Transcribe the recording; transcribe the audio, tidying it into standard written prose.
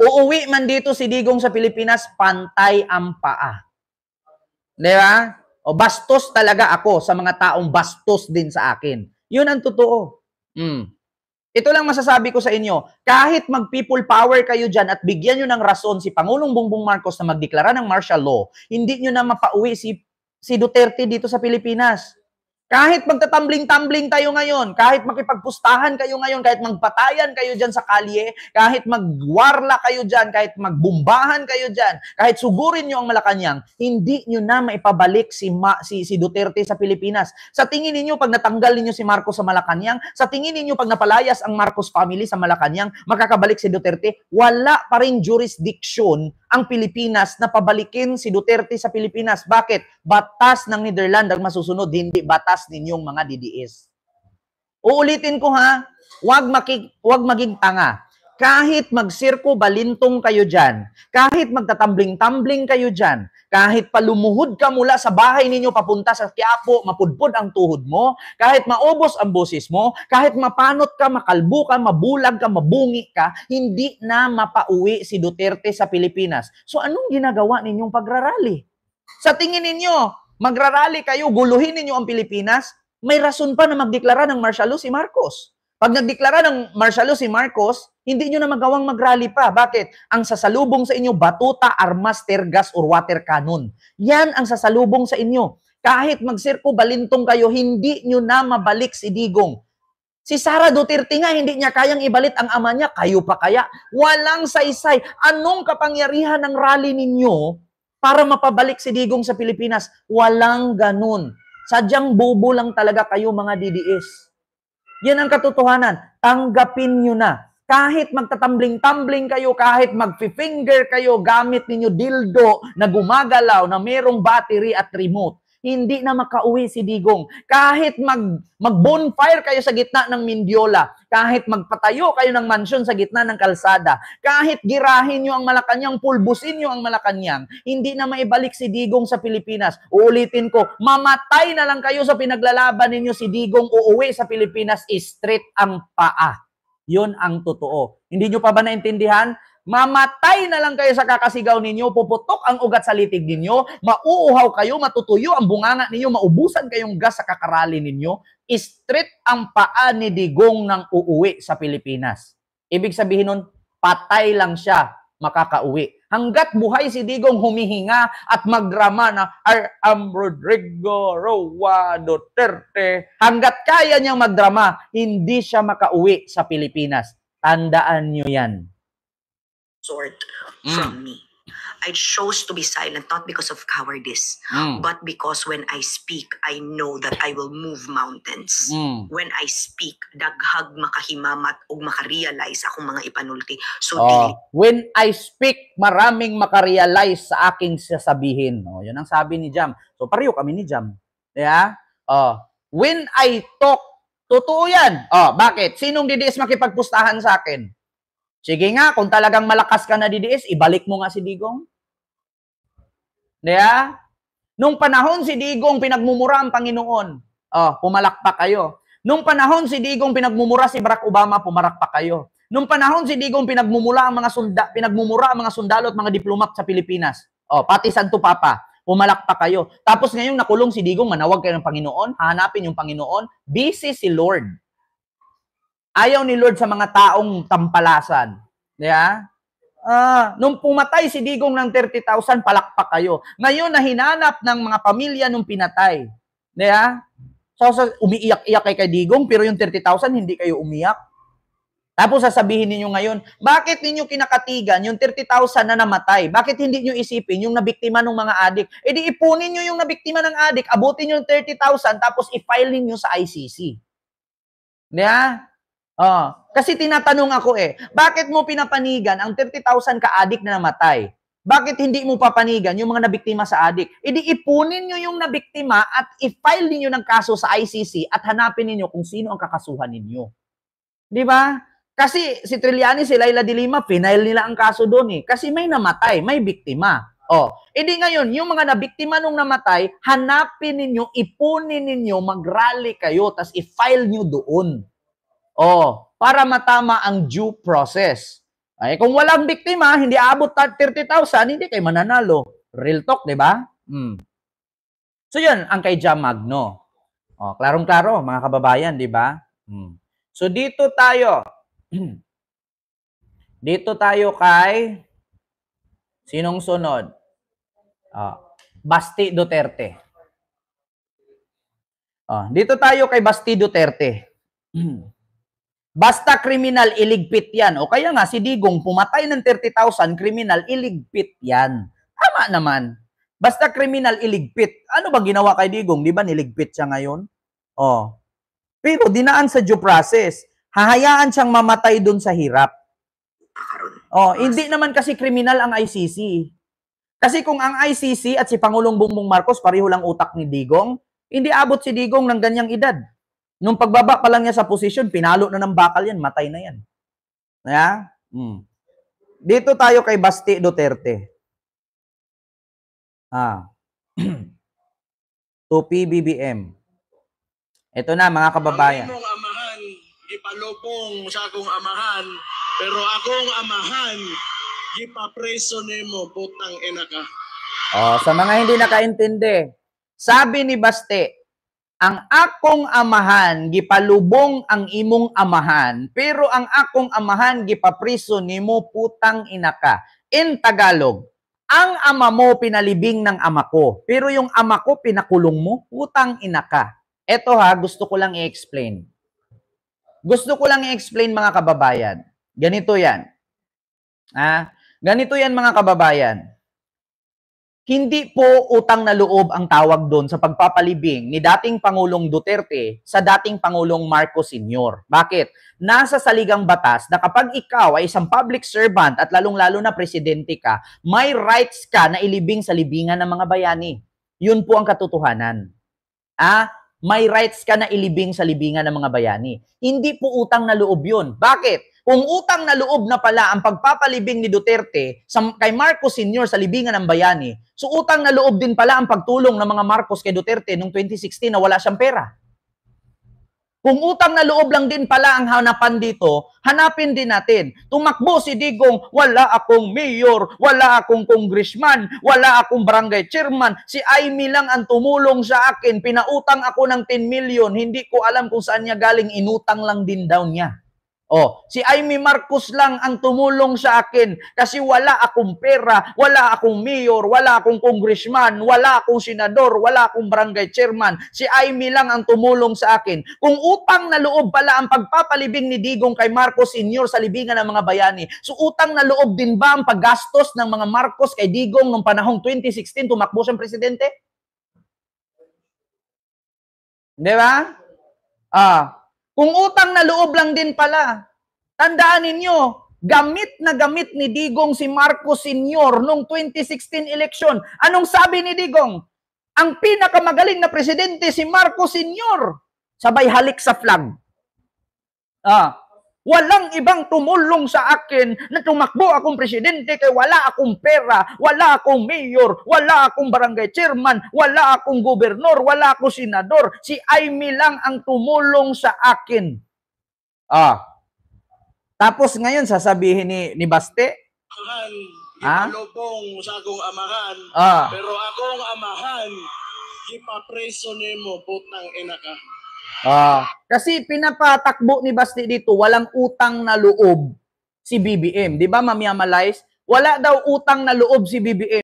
Uuwi man dito si Digong sa Pilipinas, pantay ang paa. Di ba? O bastos talaga ako sa mga taong bastos din sa akin. Yun ang totoo. Ito lang masasabi ko sa inyo, kahit mag-people power kayo dyan at bigyan nyo ng rason si Pangulong Bongbong Marcos na magdeklara ng martial law, hindi nyo na mapauwi si Duterte dito sa Pilipinas. Kahit magtatambling-tambling tayo ngayon, kahit makipagpustahan kayo ngayon, kahit magpatayan kayo dyan sa kalye, kahit magwarla kayo dyan, kahit magbumbahan kayo dyan, kahit sugurin nyo ang Malacanang, hindi nyo na maipabalik si Duterte sa Pilipinas. Sa tingin ninyo, pag natanggal ninyo si Marcos sa Malacanang, sa tingin ninyo, pag napalayas ang Marcos family sa Malacanang, makakabalik si Duterte? Wala pa rin jurisdiction ang Pilipinas na pabalikin si Duterte sa Pilipinas. Bakit? Batas ng Netherlands ang masusunod, hindi batas ninyong mga DDS. Uulitin ko ha, wag maging tanga. Kahit magsirko balintong kayo dyan, kahit magtatambling-tambling kayo dyan, kahit palumuhod ka mula sa bahay ninyo papunta sa Quiapo, mapudpod ang tuhod mo, kahit maubos ang boses mo, kahit mapanot ka, makalbo ka, mabulag ka, mabungi ka, hindi na mapauwi si Duterte sa Pilipinas. So anong ginagawa ninyong pagrarally? Sa tingin ninyo, magrarally kayo, guluhin ninyo ang Pilipinas, may rason pa na magdeklara ng martial law si Marcos. Pag nagdeklara ng martial law si Marcos, hindi nyo na magawang mag-rally pa. Bakit? Ang sasalubong sa inyo, batuta, armas, tear gas, or water cannon. Yan ang sasalubong sa inyo. Kahit magsirko balintong kayo, hindi nyo na mabalik si Digong. Si Sara Duterte nga, hindi niya kayang ibalik ang ama niya. Kayo pa kaya? Walang saysay. Anong kapangyarihan ng rally ninyo para mapabalik si Digong sa Pilipinas? Walang ganun. Sadyang bobo lang talaga kayo mga DDS. Yan ang katotohanan. Tanggapin nyo na. Kahit magtatambling-tambling kayo, kahit mag-finger kayo, gamit ninyo dildo na gumagalaw, na merong battery at remote, hindi na makauwi si Digong. Kahit mag-bonfire kayo sa gitna ng Mindiola, kahit magpatayo kayo ng mansyon sa gitna ng kalsada, kahit girahin nyo ang Malacanang, pulbusin nyo ang Malacanang, hindi na maibalik si Digong sa Pilipinas. Uulitin ko, mamatay na lang kayo sa pinaglalaban ninyo si Digong, uuwi sa Pilipinas, straight ang paa. Yun ang totoo. Hindi nyo pa ba naintindihan? Mamatay na lang kayo sa kakasigaw ninyo, puputok ang ugat sa litig ninyo, mauuhaw kayo, matutuyo ang bunganga ninyo, maubusan kayong gas sa kakarali ninyo, straight ang paa ni Digong nang uuwi sa Pilipinas. Ibig sabihin nun, patay lang siya, makakauwi. Hanggat buhay si Digong humihinga at magdrama na I am Rodrigo Roa Duterte, hanggat kaya niyang magdrama, hindi siya makauwi sa Pilipinas. Tandaan niyo yan. From me. I chose to be silent not because of cowardice, but because when I speak, I know that I will move mountains. When I speak, daghag makahimamat o makarealize akong mga ipanulti. So, when I speak, maraming makarealize sa aking sasabihin. Yun ang sabi ni Jam. So, pareho kami ni Jam. Yeah? When I talk, totoo yan. Bakit? Sinong DDS makipagpustahan sa akin? Sige nga, kung talagang malakas ka na DDS, ibalik mo nga si Digong. Diba? Nung panahon si Digong pinagmumura ang Panginoon, pumalakpak kayo. Nung panahon si Digong pinagmumura si Barack Obama, pumarakpak kayo. Nung panahon si Digong pinagmumura ang mga sundalo at mga diplomat sa Pilipinas, pati Santo Papa, pumalakpak kayo. Tapos ngayong nakulong si Digong, manawag kayo ng Panginoon, hahanapin yung Panginoon, busy si Lord. Ayaw ni Lord sa mga taong tampalasan. Yeah? Nung pumatay si Digong ng 30,000, palakpak kayo. Ngayon, nahinanap ng mga pamilya nung pinatay. Yeah? So umiiyak-iyak kay Digong, pero yung 30,000, hindi kayo umiyak. Tapos sasabihin ninyo ngayon, bakit ninyo kinakatigan yung 30,000 na namatay? Bakit hindi nyo isipin yung nabiktima ng mga adik? E di ipunin nyo yung nabiktima ng adik, abutin nyo yung 30,000, tapos i-file ninyo sa ICC. Yeah? Kasi tinatanong ako bakit mo pinapanigan ang 30,000 ka-adik na namatay? Bakit hindi mo papanigan yung mga nabiktima sa adik? E di ipunin nyo yung nabiktima at i-file ninyo ng kaso sa ICC at hanapin ninyo kung sino ang kakasuhan ninyo. Di ba? Kasi si Trillanes, si Laila de Lima, final nila ang kaso doon Kasi may namatay, may biktima. E di ngayon, yung mga nabiktima nung namatay, hanapin ninyo, ipunin ninyo, mag-rally kayo, tas i-file nyo doon. Para matama ang due process. Ay, kung walang biktima, hindi abot 30,000, hindi kayo mananalo. Real talk, di ba? So, yun, ang kay Jam Magno. O, klarong-klaro, mga kababayan, di ba? So, dito tayo. Dito tayo kay sinong sunod? Basti Duterte. Dito tayo kay Basti Duterte. Basta kriminal, iligpit yan. O kaya nga, si Digong pumatay ng 30,000, kriminal, iligpit yan. Tama naman. Basta kriminal, iligpit. Ano ba ginawa kay Digong? Di ba niligpit siya ngayon? Pero dinaan sa due process. Hahayaan siyang mamatay dun sa hirap. Hindi naman kasi kriminal ang ICC. Kasi kung ang ICC at si Pangulong Bongbong Marcos pareho lang utak ni Digong, hindi abot si Digong ng ganyang edad. Nung pagbaba pa lang niya sa posisyon, pinalo na ng bakal yan, matay na yan. Dito tayo kay Basti Duterte. To PBBM. Ito na, mga kababayan. Ang imong amahan, gipalubong sa akong amahan, pero akong amahan, gipapreso nimo, putang ina ka. Sa mga hindi nakaintindi, sabi ni Basti, ang akong amahan, gipalubong ang imong amahan, pero ang akong amahan, gipapriso nimo, putang ina ka. In Tagalog, ang ama mo pinalibing ng ama ko, pero yung ama ko pinakulong mo, putang ina ka. Eto gusto ko lang i-explain. Gusto ko lang i-explain, mga kababayan. Ganito yan. Ganito yan, mga kababayan. Hindi po utang na loob ang tawag doon sa pagpapalibing ni dating Pangulong Duterte sa dating Pangulong Marcos Sr. Bakit? Nasa saligang batas na kapag ikaw ay isang public servant at lalong-lalo na presidente ka, may rights ka na ilibing sa libingan ng mga bayani. Yun po ang katotohanan. May rights ka na ilibing sa libingan ng mga bayani. Hindi po utang na loob yun. Bakit? Kung utang na loob na pala ang pagpapalibing ni Duterte kay Marcos Sr. sa libingan ng bayani, so utang na loob din pala ang pagtulong ng mga Marcos kay Duterte noong 2016 na wala siyang pera. Kung utang na loob lang din pala ang hanapan dito, hanapin din natin. Tumakbo si Digong, wala akong mayor, wala akong congressman, wala akong barangay chairman. Si Aimee lang ang tumulong sa akin, pinautang ako ng 10 million, hindi ko alam kung saan niya galing, inutang lang din daw niya. Si Aimee Marcos lang ang tumulong sa akin kasi wala akong pera, wala akong mayor, wala akong congressman, wala akong senador, wala akong barangay chairman. Si Aimee lang ang tumulong sa akin. Kung utang na loob pala ang pagpapalibing ni Digong kay Marcos Sr. sa libingan ng mga bayani, so utang na loob din ba ang paggastos ng mga Marcos kay Digong noong panahong 2016 tumakbo siyang presidente? Di ba? Kung utang na loob lang din pala, tandaan ninyo, gamit na gamit ni Digong si Marcos Sr. noong 2016 election. Anong sabi ni Digong? Ang pinakamagaling na presidente si Marcos Sr. Sabay halik sa flag. Walang ibang tumulong sa akin na tumakbo akong presidente kaya wala akong pera, wala akong mayor, wala akong barangay chairman, wala akong gobernador, wala akong senador. Si Aimee lang ang tumulong sa akin. Tapos ngayon sasabihin ni Baste, Gipalubong sa akong amahan, pero akong amahan, gipapreso nimo, putang ina ka. Kasi pinapatakbo ni Basti dito, walang utang na loob si BBM. Di ba, Ma'am Yamalays? Wala daw utang na loob si BBM.